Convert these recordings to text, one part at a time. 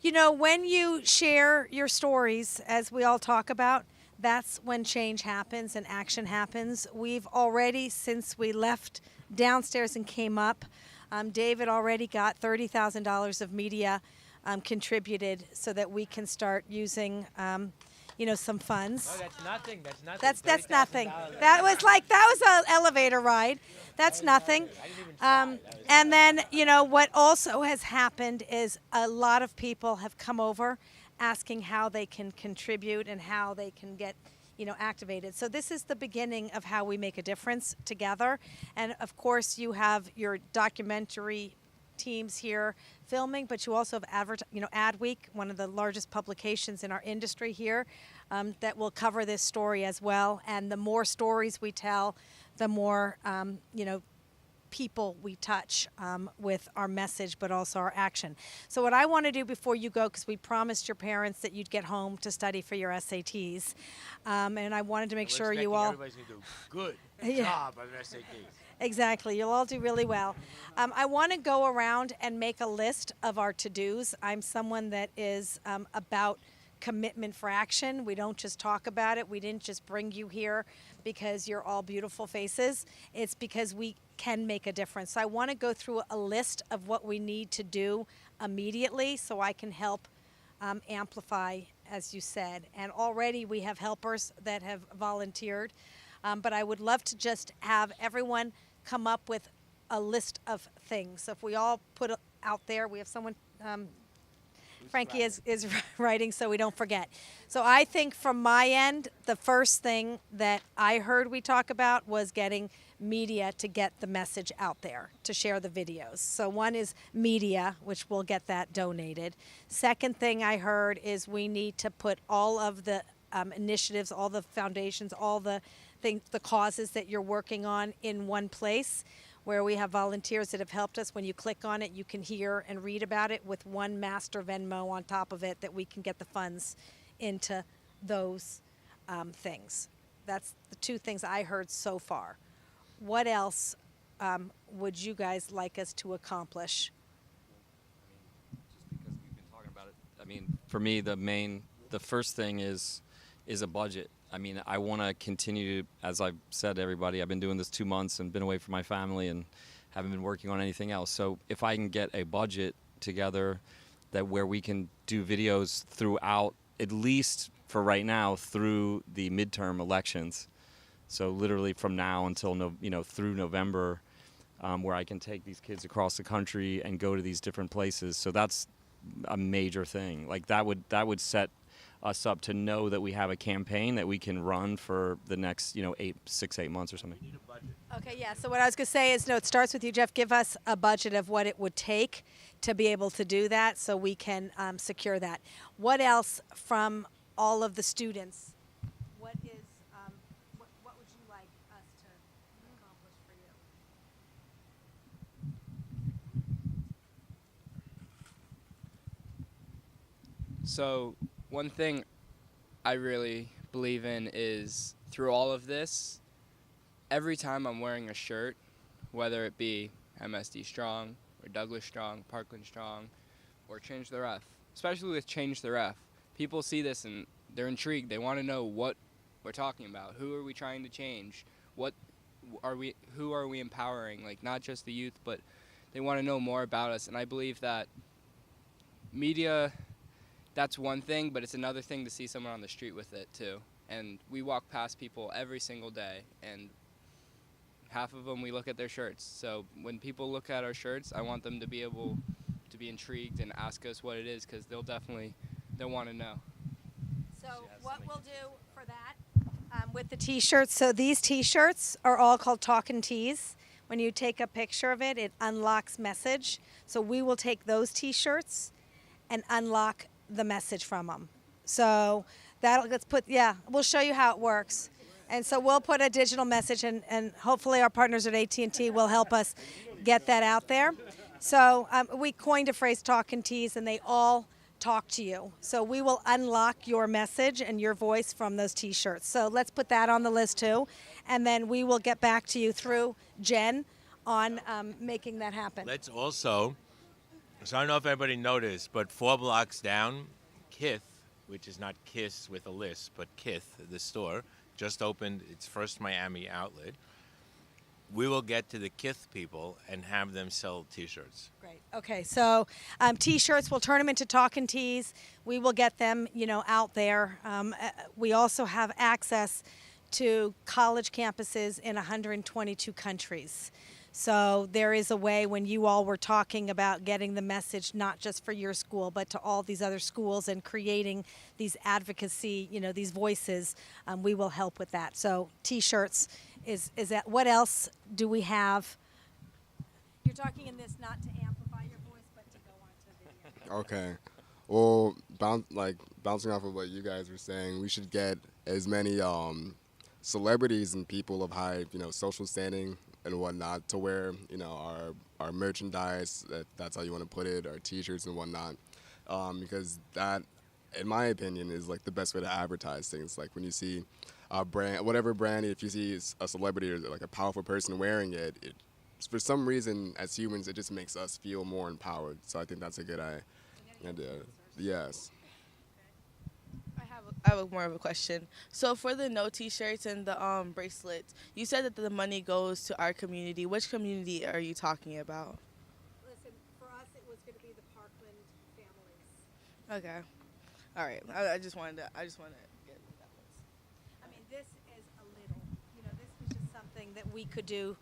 You know, when you share your stories, as we all talk about, that's when change happens and action happens. We've already, since we left downstairs and came up, David already got $30,000 of media contributed so that we can start using, some funds. No, that's nothing. That's nothing. That's nothing. $30,000. That was an elevator ride. That's nothing. I didn't even try. And then, what also has happened is a lot of people have come over asking how they can contribute and how they can get, activated. So this is the beginning of how we make a difference together. And of course, you have your documentary teams here filming, but you also have Adweek, one of the largest publications in our industry here, that will cover this story as well. And the more stories we tell, the more people we touch with our message, but also our action. So what I want to do before you go, because we promised your parents that you'd get home to study for your SATs, and I wanted to make sure you all. Everybody's going to do good Yeah. job on their SATs. Exactly. You'll all do really well. I want to go around and make a list of our to-dos. I'm someone that is about commitment for action. We don't just talk about it. We didn't just bring you here because you're all beautiful faces. It's because we can make a difference. So I want to go through a list of what we need to do immediately so I can help amplify, as you said. And already we have helpers that have volunteered. But I would love to just have everyone come up with a list of things. So if we all put it out there, we have someone, Frankie is writing so we don't forget. So I think from my end, the first thing that I heard we talk about was getting media to get the message out there, to share the videos. So one is media, which we'll get that donated. Second thing I heard is we need to put all of the initiatives, all the foundations, all the causes that you're working on in one place where we have volunteers that have helped us. When you click on it, you can hear and read about it with one master Venmo on top of it that we can get the funds into those things. That's the two things I heard so far. What else would you guys like us to accomplish? Just because we've been talking about it. I mean, for me, the first thing is a budget. I mean, I want to continue, as I've said to everybody, I've been doing this 2 months and been away from my family and haven't been working on anything else. So if I can get a budget together where we can do videos throughout, at least for right now, through the midterm elections. So literally from now until, through November, where I can take these kids across the country and go to these different places. So that's a major thing. Like that would set us up to know that we have a campaign that we can run for the next, 8 months or something. Okay, yeah, so what I was going to say is, it starts with you, Jeff. Give us a budget of what it would take to be able to do that so we can secure that. What else from all of the students? What would you like us to accomplish for you? So one thing I really believe in is through all of this, every time I'm wearing a shirt, whether it be MSD Strong or Douglas Strong, Parkland Strong, or Change the Ref, especially with Change the Ref, people see this and they're intrigued. They want to know what we're talking about. Who are we trying to change? Who are we empowering? Like, not just the youth, but they want to know more about us. And I believe that media, that's one thing, but it's another thing to see someone on the street with it too. And we walk past people every single day, and half of them we look at their shirts. So when people look at our shirts, I want them to be able to be intrigued and ask us what it is, because they'll want to know. So what we'll do for that with the T-shirts, so these T-shirts are all called Talkin' Tees. When you take a picture of it, it unlocks message. So we will take those T-shirts and unlock the message from them. So we'll show you how it works. And so we'll put a digital message, and hopefully our partners at AT&T will help us get that out there. So we coined a phrase, Talkin' Tees, and they all talk to you. So we will unlock your message and your voice from those T-shirts. So let's put that on the list too. And then we will get back to you through Jen on making that happen. Let's also So I don't know if everybody noticed, but 4 blocks down, Kith, which is not Kiss with a list, but Kith, the store, just opened its first Miami outlet. We will get to the Kith people and have them sell T-shirts. Great. Okay, so T-shirts, we'll turn them into talking tees. We will get them, out there. We also have access to college campuses in 122 countries. So there is a way, when you all were talking about getting the message not just for your school but to all these other schools and creating these advocacy, these voices, we will help with that. So T-shirts is that. What else do we have? You're talking in this not to amplify your voice but to go on to video. Okay. Well, bouncing off of what you guys were saying, we should get as many celebrities and people of high, social standing and whatnot to wear, our merchandise, that's how you want to put it, our T-shirts and whatnot, because that, in my opinion, is like the best way to advertise things. Like when you see a brand, whatever brand, if you see a celebrity or like a powerful person wearing it, for some reason, as humans, it just makes us feel more empowered. So I think that's a good idea. Yes. I have more of a question. So for the no T-shirts and the bracelets, you said that the money goes to our community. Which community are you talking about? Listen, for us, it was going to be the Parkland families. Okay. All right. I just wanted to get what that was. I mean, this is a little, this was just something that we could do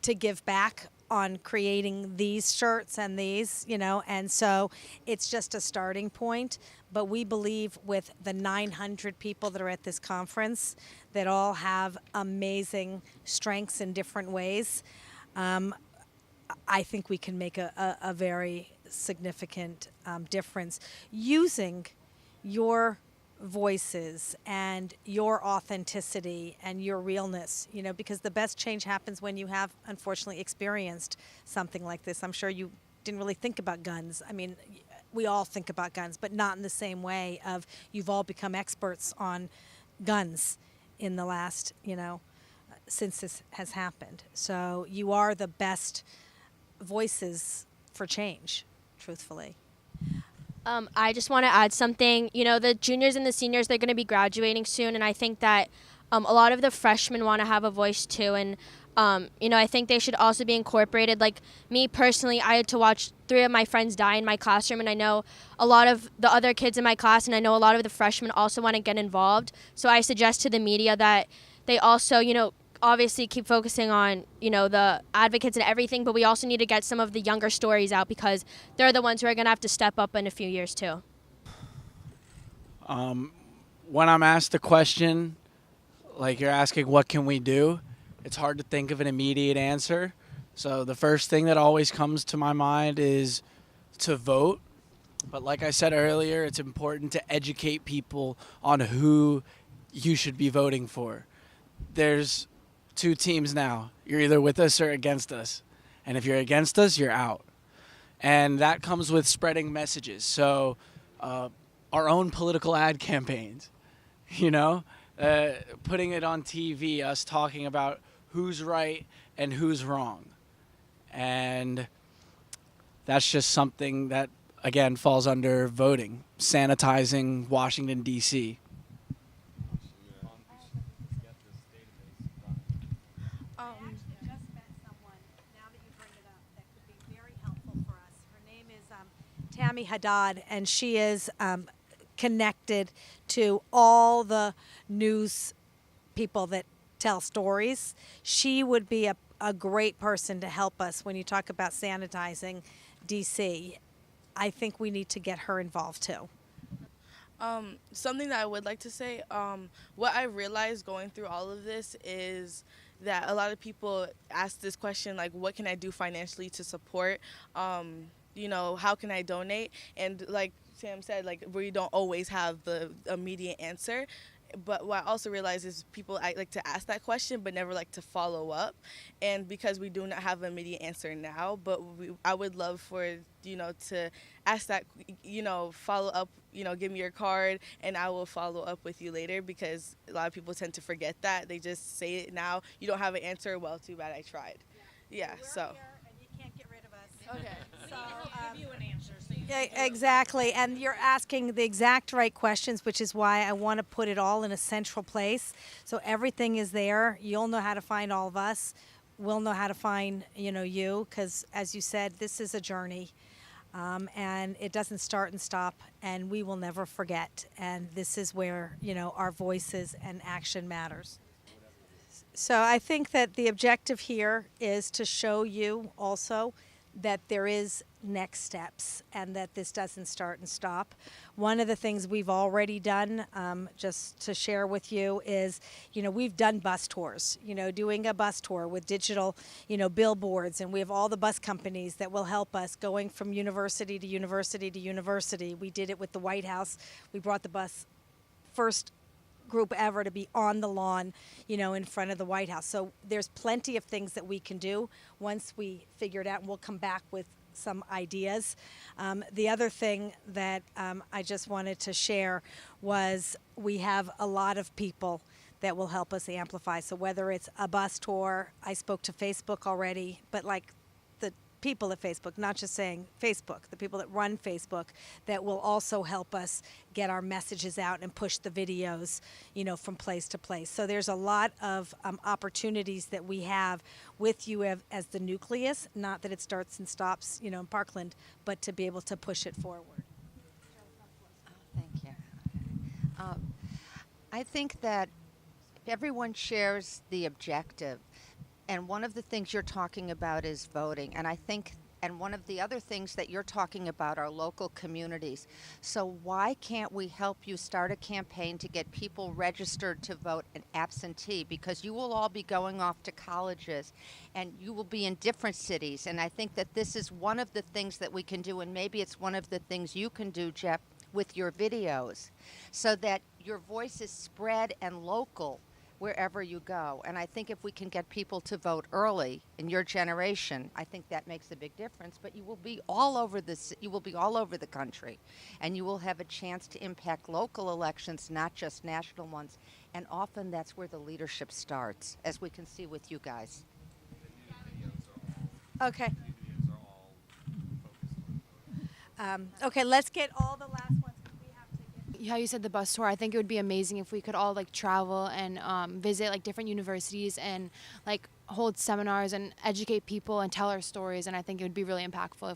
to give back on creating these shirts and these, and so it's just a starting point. But we believe with the 900 people that are at this conference that all have amazing strengths in different ways, I think we can make a very significant difference using your voices and your authenticity and your realness, because the best change happens when you have, unfortunately, experienced something like this. I'm sure you didn't really think about guns. I mean, we all think about guns, but not in the same way of you've all become experts on guns in the last, since this has happened. So you are the best voices for change, truthfully. I just want to add something. The juniors and the seniors, they're going to be graduating soon, and I think that a lot of the freshmen want to have a voice too. And, I think they should also be incorporated. Like me personally, I had to watch 3 of my friends die in my classroom, and I know a lot of the other kids in my class, and I know a lot of the freshmen also want to get involved. So I suggest to the media that they also, obviously keep focusing on, the advocates and everything, but we also need to get some of the younger stories out because they're the ones who are going to have to step up in a few years too. When I'm asked a question, like you're asking what can we do, it's hard to think of an immediate answer. So the first thing that always comes to my mind is to vote. But like I said earlier, it's important to educate people on who you should be voting for. There's 2 teams now. You're either with us or against us. And if you're against us, you're out. And that comes with spreading messages. So our own political ad campaigns, putting it on TV, us talking about who's right and who's wrong. And that's just something that, again, falls under voting, sanitizing Washington, D.C. Tammy Haddad, and she is connected to all the news people that tell stories. She would be a great person to help us when you talk about sanitizing DC. I think we need to get her involved too. Something that I would like to say, what I realized going through all of this is that a lot of people ask this question, like, what can I do financially to support? How can I donate? And like Sam said, like, we don't always have the immediate answer. But what I also realize is people like to ask that question but never like to follow up. And because we do not have an immediate answer now, but I would love for, to ask that, follow up, give me your card and I will follow up with you later, because a lot of people tend to forget that. They just say it now. You don't have an answer. Well, too bad I tried. Yeah, We're so. here and you can't get rid of us. Okay. So, give you an answer. Exactly, and you're asking the exact right questions, which is why I want to put it all in a central place. So everything is there. You'll know how to find all of us. We'll know how to find, you, because as you said, this is a journey, and it doesn't start and stop, and we will never forget. And this is where, our voices and action matters. So I think that the objective here is to show you also that there is next steps and that this doesn't start and stop. One of the things we've already done, just to share with you, is, we've done bus tours, doing a bus tour with digital, billboards, and we have all the bus companies that will help us going from university to university to university. We did it with the White House. We brought the bus first group ever to be on the lawn, in front of the White House. So there's plenty of things that we can do once we figure it out, and we'll come back with some ideas. The other thing that I just wanted to share was we have a lot of people that will help us amplify. So whether it's a bus tour, I spoke to Facebook already, but like the people at Facebook, not just saying Facebook, the people that run Facebook, that will also help us get our messages out and push the videos, from place to place. So there's a lot of opportunities that we have with you as the nucleus, not that it starts and stops, in Parkland, but to be able to push it forward. Thank you. I think that everyone shares the objective. And one of the things you're talking about is voting. And one of the other things that you're talking about are local communities. So why can't we help you start a campaign to get people registered to vote and absentee? Because you will all be going off to colleges and you will be in different cities. And I think that this is one of the things that we can do, and maybe it's one of the things you can do, Jeff, with your videos, so that your voice is spread and local wherever you go. And I think if we can get people to vote early in your generation, I think that makes a big difference. But you will be all over the country, and you will have a chance to impact local elections, not just national ones. And often that's where the leadership starts, as we can see with you guys. Okay. Okay, let's get all the last ones. How you said the bus tour, I think it would be amazing if we could all travel and visit different universities and hold seminars and educate people and tell our stories. And I think it would be really impactful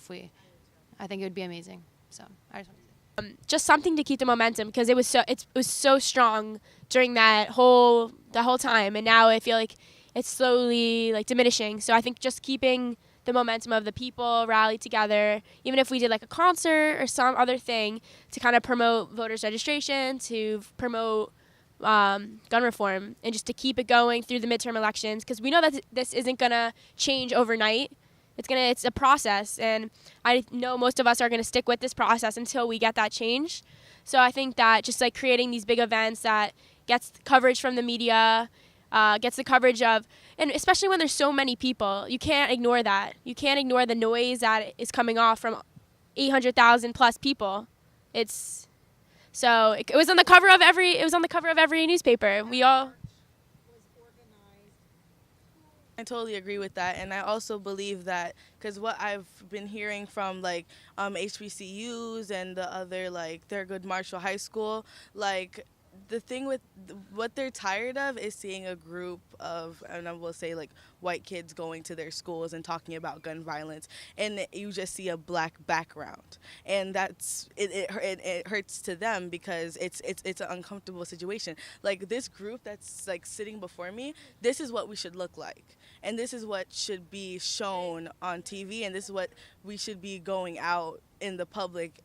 I think it would be amazing. So I just want to say. Just something to keep the momentum, because it was so strong during the whole time, and now I feel like it's slowly diminishing. So I think just keeping the momentum of the people rally together, even if we did a concert or some other thing to kind of promote voters registration, to promote gun reform, and just to keep it going through the midterm elections, because we know that this isn't going to change overnight. It's a process, and I know most of us are going to stick with this process until we get that change. So I think that just creating these big events that gets coverage from the media, gets the coverage of, and especially when there's so many people, you can't ignore that. You can't ignore the noise that is coming off from 800,000 plus people. It was on the cover of every newspaper. We all. I totally agree with that, and I also believe that, because what I've been hearing from HBCUs and the other Thurgood Marshall High School, the thing with what they're tired of is seeing a group of, and I will say white kids going to their schools and talking about gun violence, and you just see a black background, and that's it hurts to them, because it's an uncomfortable situation. This group that's sitting before me, this is what we should look like, and this is what should be shown on TV, and this is what we should be going out in the public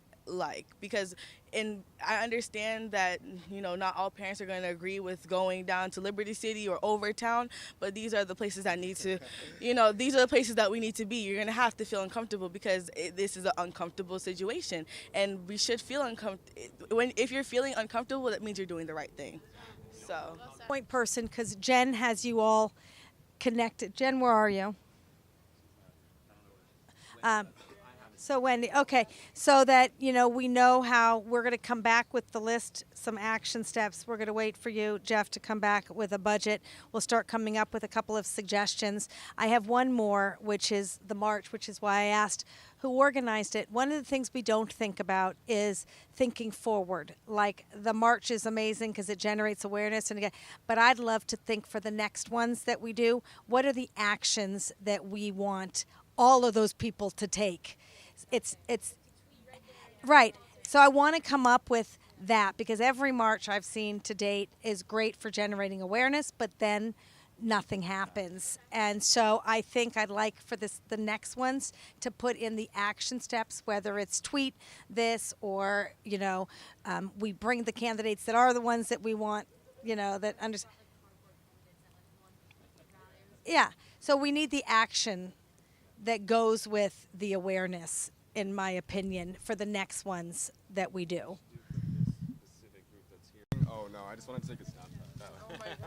because I understand that not all parents are going to agree with going down to Liberty City or Overtown, but these are the places that need to these are the places that we need to be. You're going to have to feel uncomfortable, because this is an uncomfortable situation, and we should feel uncomfortable. If you're feeling uncomfortable, that means you're doing the right thing. So Point person, because Jen has you all connected. Jen, where are you? So Wendy, okay, so that we know how we're going to come back with the list, some action steps. We're going to wait for you, Jeff, to come back with a budget. We'll start coming up with a couple of suggestions. I have one more, which is the march, which is why I asked who organized it. One of the things we don't think about is thinking forward. Like the march is amazing because it generates awareness, but I'd love to think for the next ones that we do. What are the actions that we want all of those people to take? It's right. So I want to come up with that because every march I've seen to date is great for generating awareness, but then nothing happens. And so I think I'd like for the next ones to put in the action steps, whether it's tweet this or we bring the candidates that are the ones that we want, that understand. Yeah. So we need the action that goes with the awareness, in my opinion, for the next ones that we do. Oh no, I just want to take a snapshot. Oh my god.